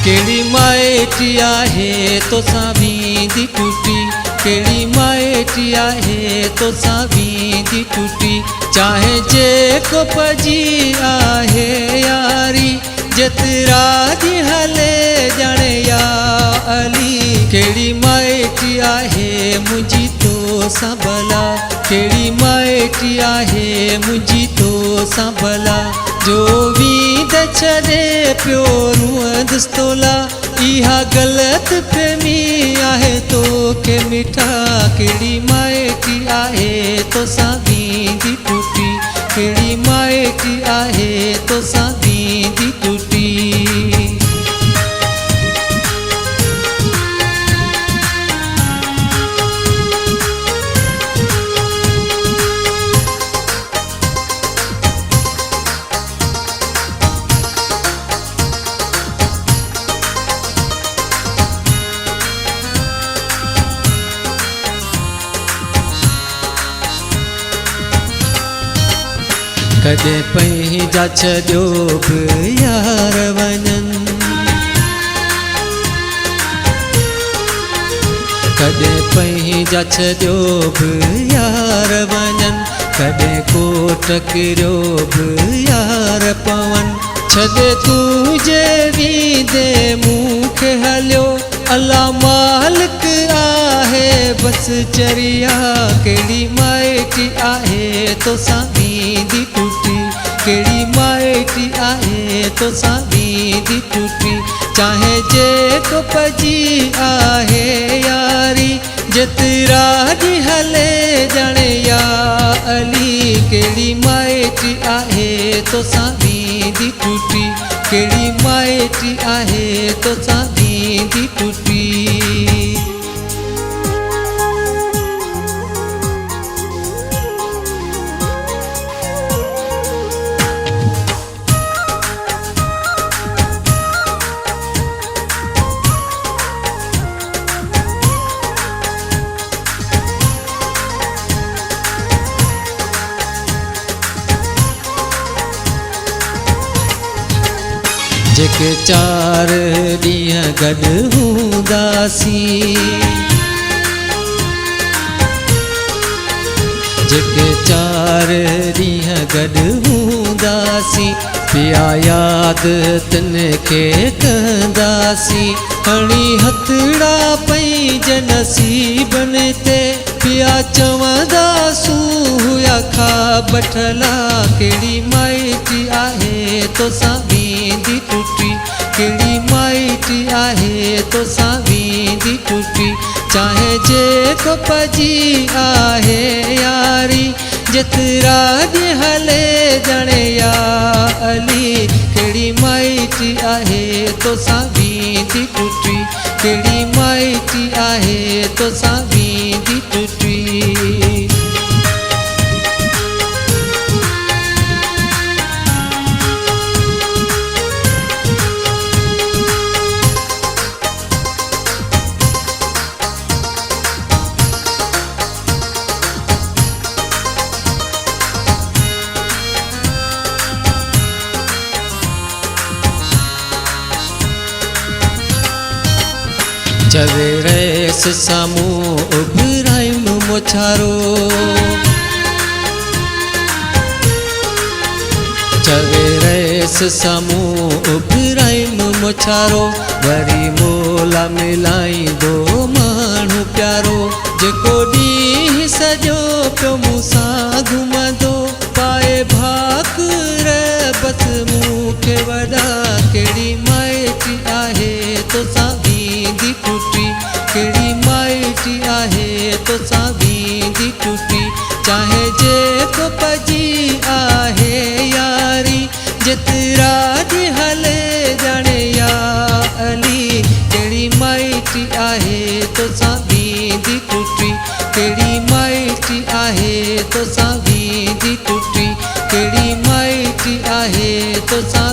केड़ी माइटी आहे तोसां वींदी टूटी, केड़ी माइटी आहे तोसां वींदी टूटी। चाहे जेको पजी आहे यारी, जेतिरा दी हले ॼाणे या अली। केड़ी माइटी आहे मुंहिंजी तोसां भला, केड़ी माइटी आहे मुंहिंजी तोसां भला। जो वींद छॾे पियो रूह दुस्तोला, इहा ग़लत फहमी आहे तोखे मिठा। केड़ी माइटी आहे तोसां वींदी टूटी, केड़ी माइटी आहे तोसां वींदी टूटी। कॾहिं पंहिंजा छॾियो बि यार वञनि, कॾहिं पंहिंजा छॾियो बि यार वञनि। कॾहिं कोट किरियो बि यार पवनि, छॾे तुंहिंजे वींदे मूंखे हलियो। अल्लाह मालिक आहे बस चरिया। केड़ी माइटी आहे तोसां वींदी टूटी, केड़ी माइटी आहे तोसां वींदी टूटी। चाहे जेको पजी आहे यारी, जेतिरा दी हले ॼाणे या अली। केड़ी माइटी आहे तोसां वींदी टूटी, केड़ी माइटी आहे तोसां वींदी टूटी। जेके 4 ॾींहं गॾु हूंदासीं, जेके 4 ॾींहं गॾु हूंदासीं, पिया यादि तिन खे कंदासीं। खणी हथड़ा पंहिंजे नसीबनि ते, पिया चवंदासूं हुया ख्वाब ठला। केड़ी माइटी आहे तोसां वींदी टूटी, केड़ी माइटी आहे तोसां वींदी टूटी। चाहे जेको पजी आहे यारी, जेतिरा दी हले ॼाणे या अली। केड़ी माइटी आहे तोसां वींदी टूटी, केड़ी माइटी आहे तोसां वींदी टूटी। चवे रहिस साम्हूं इब्राहिम मोछारो, चवे रहिस साम्हूं इब्राहिम मोछारो। वरी मोला मिलाईंदो माण्हू प्यारो, जेको ॾींहुं सॼो पियो मूंसां घुमंदो। पाए भाकुर बस मूंखे वॾा, केड़ी माइटी आहे तोसां वींदी टूटी, केड़ी माइटी आहे तोसां वींदी टूटी। चाहे जेको पजी आहे यारी, जेतिरा दी हले ॼाणे या अली। केड़ी माइटी आहे तोसां वींदी टूटी, केड़ी माइटी आहे तोसां वींदी टूटी, केड़ी माइटी आहे तोसां